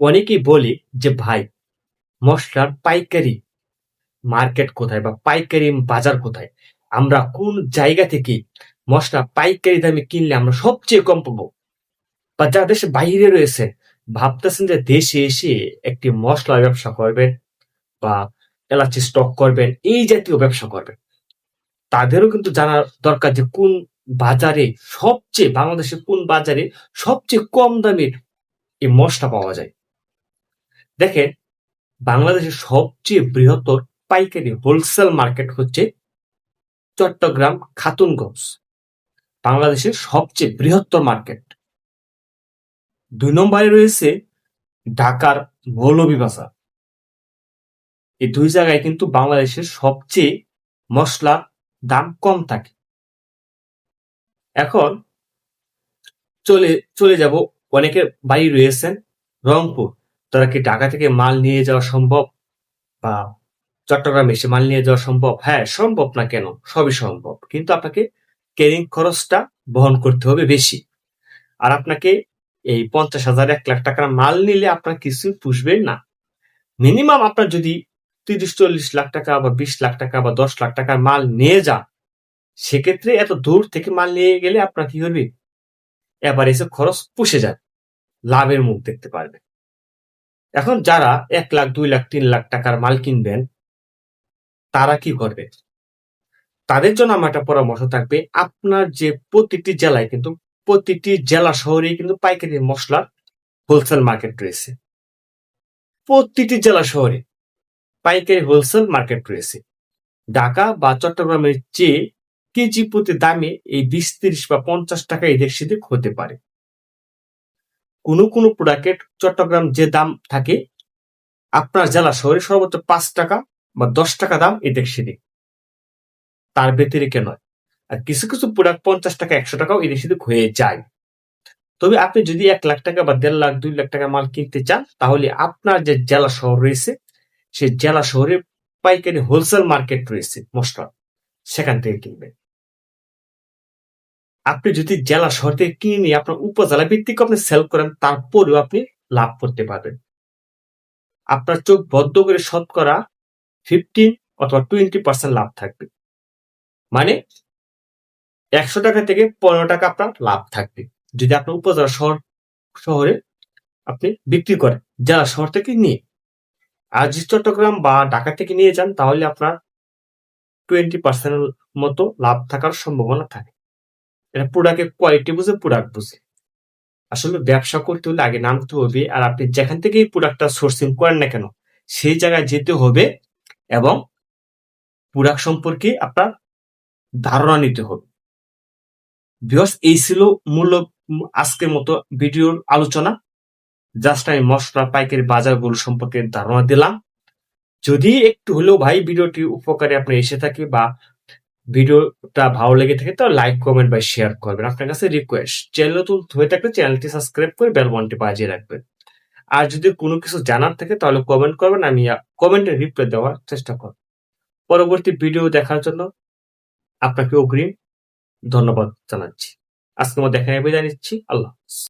অনেকেই বলে যে ভাই, মসলার পাইকারি মার্কেট কোথায় বা পাইকারি বাজার কোথায়? আমরা কোন জায়গা থেকে মসলা পাইকারি দামে কিনলে আমরা সবচেয়ে কম পাবো? বা যারা দেশের বাইরে রয়েছে, ভাবতেছেন যে দেশে এসে একটি মসলার ব্যবসা করবেন বা এলাচি স্টক করবেন, এই জাতীয় ব্যবসা করবেন। তাদেরও কিন্তু জানা দরকার যে কোন বাজারে বাংলাদেশের কোন বাজারে সবচেয়ে কম দামের এই মসলা পাওয়া যায়। দেখেন, বাংলাদেশের সবচেয়ে বৃহত্তর পাইকারি হোলসেল মার্কেট হচ্ছে চট্টগ্রাম খাতুনগঞ্জ, বাংলাদেশের সবচেয়ে বৃহত্তর মার্কেট। ২ নম্বরে রয়েছে ঢাকার মৌলভীবাজার। এই ২ জায়গায় কিন্তু বাংলাদেশের সবচেয়ে মসলার দাম কম থাকে। এখন চলে যাব, অনেকের বাড়ি রয়েছেন রংপুর, তারা কি ঢাকা থেকে মাল নিয়ে যাওয়া সম্ভব বা চট্টগ্রামে এসে মাল নিয়ে যাওয়া সম্ভব? হ্যাঁ, সম্ভব না কেন? সবই সম্ভব, কিন্তু আপনাকে ক্যারিং খরচটা বহন করতে হবে বেশি। আর আপনাকে এই ৫০,০০০ ১,০০,০০০ টাকার মাল নিলে আপনার কিছু পুষবেন না। মিনিমাম আপনার যদি ৩০-৪০ লাখ টাকা বা ২০ লাখ টাকা বা ১০ লাখ টাকার মাল নিয়ে যান, সেক্ষেত্রে এত দূর থেকে মাল নিয়ে গেলে আপনার কি হবে? এভারেজে খরচ পুষে যাবে, লাভের মুখ দেখতে পারবে। এখন যারা ১ লাখ, ২ লাখ, ৩ লাখ টাকার মাল কিনবেন, তারা কি করবে? তাদের জন্য আমার একটা পরামর্শ থাকবে, আপনার যে প্রতিটি জেলা শহরেই কিন্তু পাইকারি মসলার হোলসেল মার্কেট রয়েছে। প্রতিটি জেলা শহরে পাইকারি হোলসেল মার্কেট রয়েছে। ঢাকা বা চট্টগ্রামের চেয়ে কেজি প্রতি দামে এই ২০, ৩০ বা ৫০ টাকা এদিক সেদিক হতে পারে। কোনো প্রোডাক্টের চট্টগ্রাম যে দাম থাকে, আপনার জেলা শহরে সর্বোচ্চ ৫ টাকা বা ১০ টাকা দাম এদিক সেদিক, তার ব্যতিরেকে নয়। আর কিছু প্রোডাক্ট ৫০ টাকা, ১০০ টাকাও এদিক সেদিক হয়ে যায়। তবে আপনি যদি ১ লাখ টাকা বা ১.৫ লাখ, ২ লাখ টাকা মাল কিনতে চান, তাহলে আপনার যে জেলা শহর রয়েছে, সেই জেলা শহরে পাইকারি হোলসেল মার্কেট রয়েছে মসলার, সেখান থেকে কিনবেন। আপনি যদি জেলা শহর থেকে কিনে নিয়ে আপনার উপজেলা ভিত্তিক আপনি সেল করেন, তারপরেও আপনি লাভ করতে পারবেন। আপনার চোখ বদ্ধ করে শতকরা 15 অথবা 20% লাভ থাকবে। মানে ১০০ টাকা থেকে ১৫ টাকা আপনার লাভ থাকবে যদি আপনার উপজেলা শহরে আপনি বিক্রি করেন, জেলা শহর থেকে নিয়ে। আর যদি চট্টগ্রাম বা ঢাকা থেকে নিয়ে যান, তাহলে আপনার 20% মতো লাভ থাকার সম্ভাবনা থাকে। এটা প্রোডাক্টের কোয়ালিটি বুঝে, প্রোডাক্ট বুঝে। আসলে ব্যবসা করতে হলে আগে নামতে হবে, আর আপনি যেখান থেকে এই প্রোডাক্টটা সোর্সিং করেন না কেন, সেই জায়গায় যেতে হবে এবং প্রোডাক্ট সম্পর্কে আপনার ধারণা নিতে হবে। ভিউয়ার্স, এই ছিল মূল আজকের মতো ভিডিওর আলোচনা। জাস্ট আমি মসলা পাইকারি বাজারগুলো সম্পর্কে ধারণা দিলাম। যদি একটু হলেও ভাই ভিডিওটি উপকারে আপনি এসে থাকে বা ভিডিওটা ভালো লেগে থাকে, তাহলে লাইক, কমেন্ট বা শেয়ার করবেন। আপনার কাছে রিকোয়েস্ট, চ্যানেল নতুন হয়ে থাকলে চ্যানেলটি সাবস্ক্রাইব করে বেল বাটনটি বাজিয়ে রাখবেন। আর যদি কোনো কিছু জানার থাকে তাহলে কমেন্ট করবেন, আমি কমেন্টে রিপ্লাই দেওয়ার চেষ্টা করব। পরবর্তী ভিডিও দেখার জন্য আপনাকে অগ্রিম ধন্যবাদ জানাচ্ছি। আজকের মতো এখানে বিদায় নিচ্ছি। আল্লাহ হাফেজ।